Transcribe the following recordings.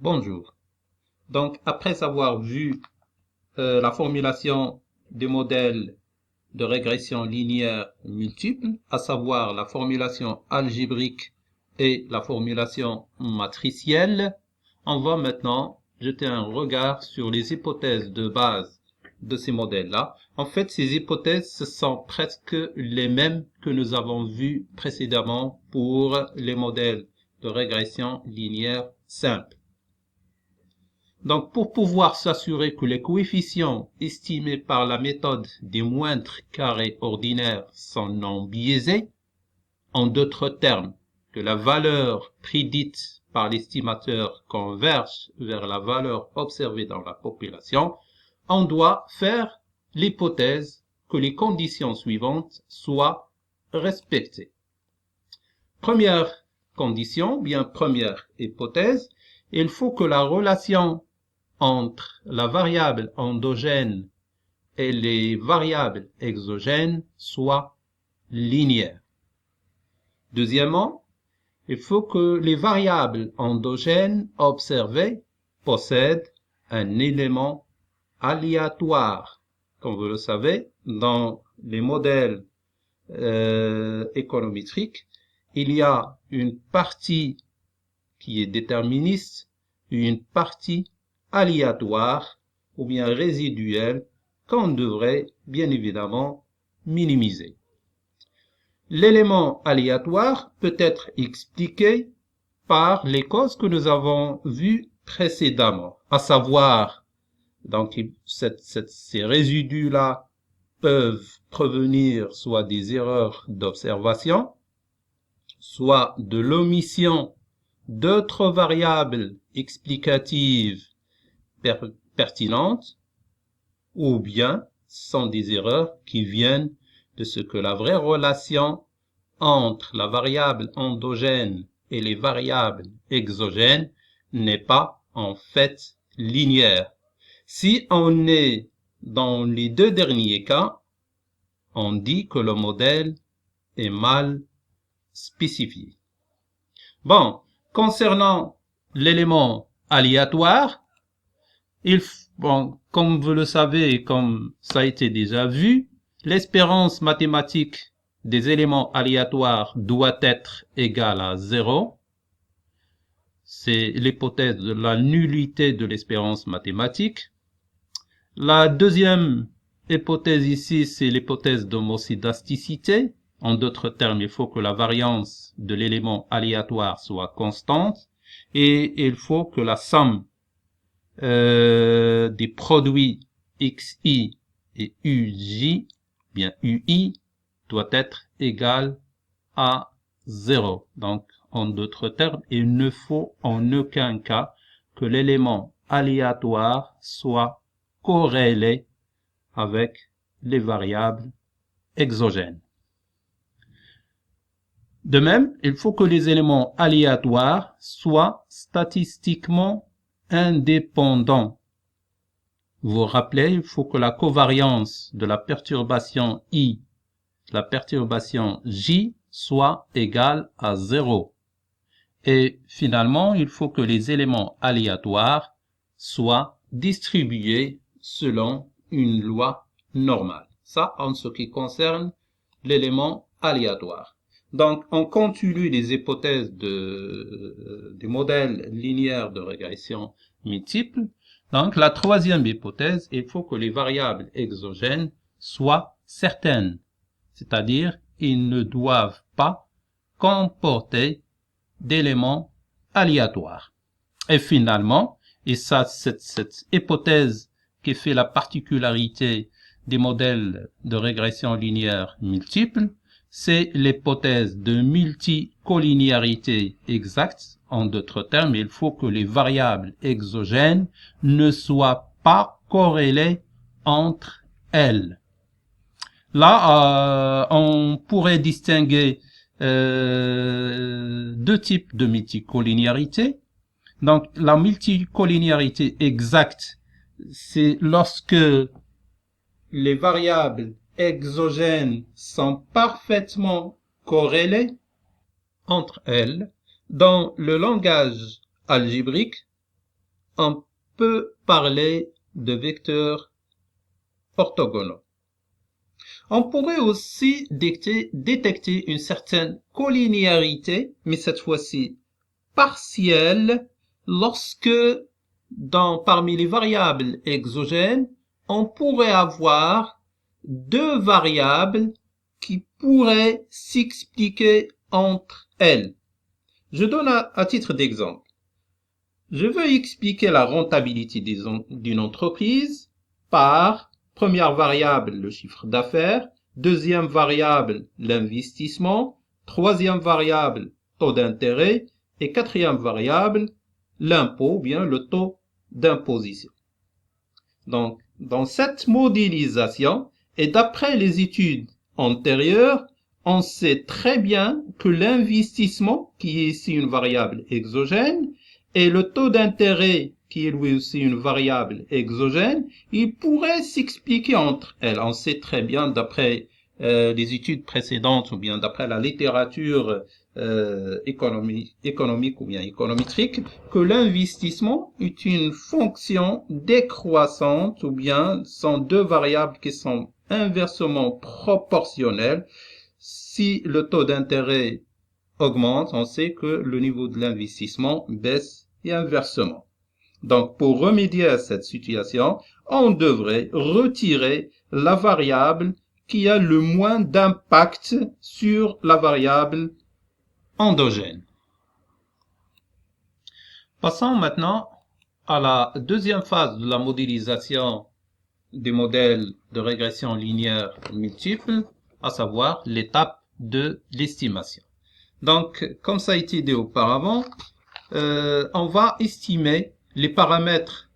Bonjour. Donc, après avoir vu la formulation des modèles de régression linéaire multiple, à savoir la formulation algébrique et la formulation matricielle, on va maintenant jeter un regard sur les hypothèses de base de ces modèles-là. En fait, ces hypothèses, ce sont presque les mêmes que nous avons vues précédemment pour les modèles de régression linéaire simple. Donc, pour pouvoir s'assurer que les coefficients estimés par la méthode des moindres carrés ordinaires sont non biaisés, en d'autres termes, que la valeur prédite par l'estimateur converge vers la valeur observée dans la population, on doit faire l'hypothèse que les conditions suivantes soient respectées. Première condition, bien première hypothèse, il faut que la relation entre la variable endogène et les variables exogènes soit linéaire. Deuxièmement, il faut que les variables endogènes observées possèdent un élément aléatoire. Comme vous le savez, dans les modèles économétriques, il y a une partie qui est déterministe et une partie aléatoire ou bien résiduelle qu'on devrait bien évidemment minimiser. L'élément aléatoire peut être expliqué par les causes que nous avons vues précédemment, à savoir, donc ces résidus-là peuvent provenir soit des erreurs d'observation, soit de l'omission d'autres variables explicatives pertinentes, ou bien sont des erreurs qui viennent de ce que la vraie relation entre la variable endogène et les variables exogènes n'est pas en fait linéaire. Si on est dans les deux derniers cas, on dit que le modèle est mal spécifié. Bon, concernant l'élément aléatoire, comme vous le savez et comme ça a été déjà vu, l'espérance mathématique des éléments aléatoires doit être égale à 0. C'est l'hypothèse de la nullité de l'espérance mathématique. La deuxième hypothèse ici, c'est l'hypothèse d'homoscédasticité. En d'autres termes, il faut que la variance de l'élément aléatoire soit constante et il faut que la somme des produits xi et uj, bien ui, doit être égale à 0. Donc, en d'autres termes, il ne faut en aucun cas que l'élément aléatoire soit corrélé avec les variables exogènes. De même, il faut que les éléments aléatoires soient statistiquement indépendants. Vous vous rappelez, il faut que la covariance de la perturbation I, la perturbation J, soit égale à 0. Et finalement, il faut que les éléments aléatoires soient distribués selon une loi normale. Ça, en ce qui concerne l'élément aléatoire. Donc, on continue les hypothèses des modèles linéaires de régression multiple. Donc, la troisième hypothèse, il faut que les variables exogènes soient certaines. C'est-à-dire, ils ne doivent pas comporter d'éléments aléatoires. Et finalement, et ça, cette hypothèse qui fait la particularité des modèles de régression linéaire multiple, c'est l'hypothèse de multicollinéarité exacte. En d'autres termes, il faut que les variables exogènes ne soient pas corrélées entre elles. Là, on pourrait distinguer deux types de multicollinéarité. Donc, la multicollinéarité exacte, c'est lorsque les variables exogènes sont parfaitement corrélées entre elles. Dans le langage algébrique, on peut parler de vecteurs orthogonaux. On pourrait aussi détecter une certaine collinéarité, mais cette fois-ci partielle, lorsque parmi les variables exogènes, on pourrait avoir deux variables qui pourraient s'expliquer entre elles. Je donne à titre d'exemple. Je veux expliquer la rentabilité d'une entreprise par première variable, le chiffre d'affaires, deuxième variable, l'investissement, troisième variable, taux d'intérêt, et quatrième variable, l'impôt, bien le taux d'imposition. Donc, dans cette modélisation, et d'après les études antérieures, on sait très bien que l'investissement, qui est ici une variable exogène, et le taux d'intérêt, qui est lui aussi une variable exogène, ils pourraient s'expliquer entre elles. On sait très bien, d'après les études précédentes, ou bien d'après la littérature économique ou bien économétrique, que l'investissement est une fonction décroissante, ou bien sont deux variables qui sont inversement proportionnelles. Si le taux d'intérêt augmente, on sait que le niveau de l'investissement baisse et inversement. Donc, pour remédier à cette situation, on devrait retirer la variable qui a le moins d'impact sur la variable endogène. Passons maintenant à la deuxième phase de la modélisation des modèles de régression linéaire multiple, à savoir l'étape de l'estimation. Donc, comme ça a été dit auparavant, on va estimer les paramètres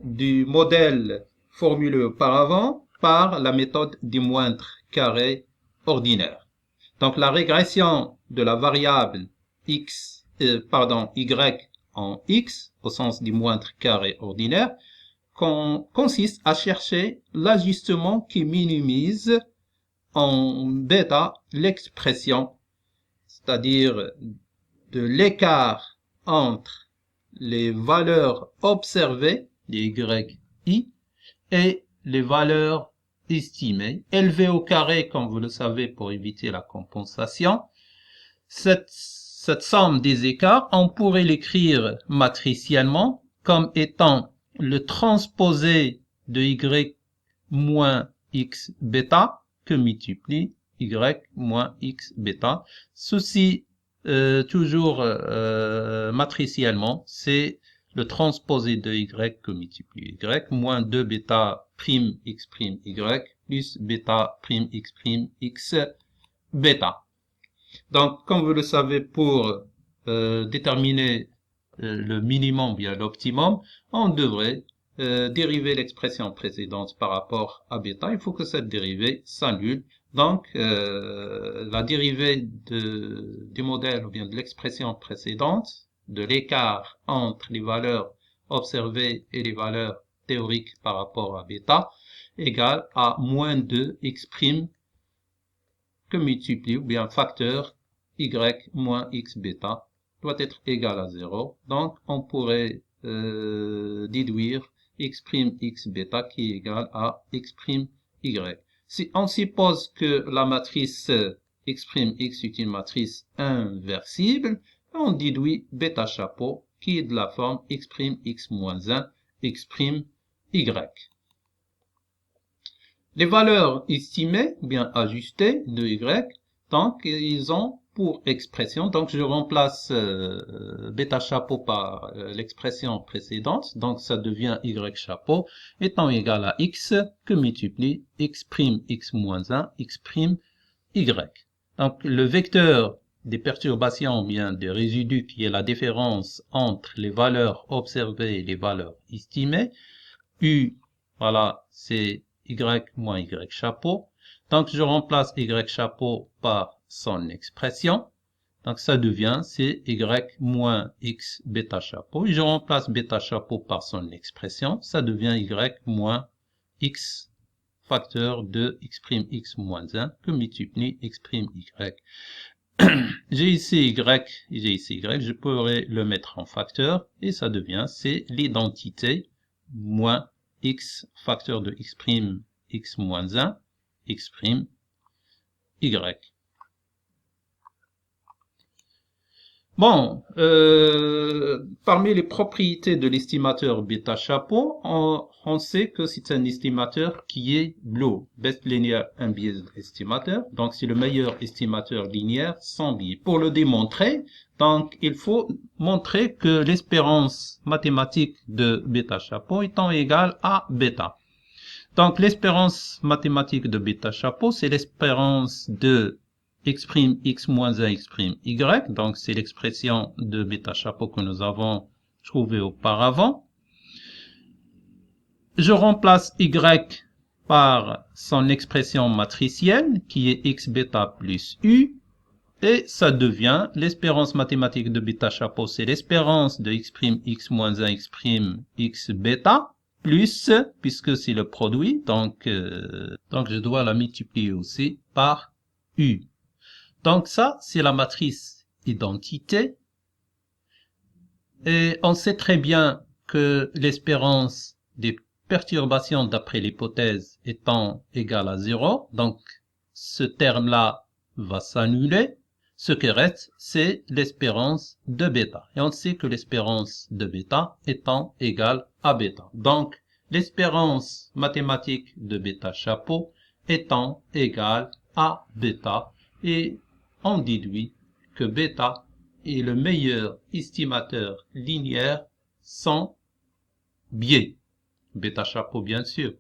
du modèle formulé auparavant par la méthode des moindres carrés ordinaires. Donc, la régression de la variable y en x, au sens du moindre carré ordinaire, consiste à chercher l'ajustement qui minimise en bêta l'expression, c'est-à-dire de l'écart entre les valeurs observées, les yi, et les valeurs estimées, élevées au carré, comme vous le savez, pour éviter la compensation. Cette somme des écarts, on pourrait l'écrire matriciellement comme étant le transposé de y moins x bêta que multiplie y moins x bêta. Ceci, toujours matriciellement, c'est le transposé de y que multiplie y moins 2 bêta prime x prime y plus bêta prime x prime x bêta. Donc, comme vous le savez, pour déterminer le minimum bien l'optimum, on devrait dériver l'expression précédente par rapport à bêta. Il faut que cette dérivée s'annule. Donc, la dérivée du modèle ou bien de l'expression précédente, de l'écart entre les valeurs observées et les valeurs théoriques par rapport à bêta, égale à moins 2 x' que multiplie ou bien facteur y moins x bêta doit être égal à 0. Donc, on pourrait déduire x' x bêta qui est égal à x' y. Si on suppose que la matrice x' x est une matrice inversible, on déduit bêta chapeau qui est de la forme x' x moins 1 x' y. Les valeurs estimées, bien ajustées de y, donc ils ont pour expression, donc je remplace bêta chapeau par l'expression précédente, donc ça devient y chapeau étant égal à x que multiplie x' x moins 1 x' y. Donc le vecteur des perturbations, bien des résidus, qui est la différence entre les valeurs observées et les valeurs estimées, u, voilà, c'est y moins y chapeau. Donc, je remplace y chapeau par son expression. Donc, ça devient, c'est y moins x bêta chapeau. Et je remplace bêta chapeau par son expression. Ça devient y moins x facteur de x' x moins 1 que multiplie x' y. J'ai ici Y, j'ai ici Y, je pourrais le mettre en facteur et ça devient, c'est l'identité moins X, facteur de X', X moins 1, X', Y. Bon, parmi les propriétés de l'estimateur bêta chapeau, on sait que c'est un estimateur qui est BLEU, Best Linear Unbiased Estimator. Donc, c'est le meilleur estimateur linéaire sans biais. Pour le démontrer, donc, il faut montrer que l'espérance mathématique de bêta chapeau étant égale à bêta. Donc, l'espérance mathématique de bêta chapeau, c'est l'espérance de X', X moins 1, X', Y. Donc, c'est l'expression de bêta chapeau que nous avons trouvée auparavant. Je remplace Y par son expression matricielle, qui est X bêta plus U. Et ça devient l'espérance mathématique de bêta chapeau, c'est l'espérance de X', X moins 1, X', X bêta, plus, puisque c'est le produit, donc je dois la multiplier aussi par U. Donc ça, c'est la matrice identité. Et on sait très bien que l'espérance des perturbations d'après l'hypothèse étant égale à 0, donc ce terme-là va s'annuler. Ce qui reste, c'est l'espérance de bêta. Et on sait que l'espérance de bêta étant égale à bêta. Donc, l'espérance mathématique de bêta chapeau étant égale à bêta. Et on déduit que bêta est le meilleur estimateur linéaire sans biais. Bêta chapeau, bien sûr.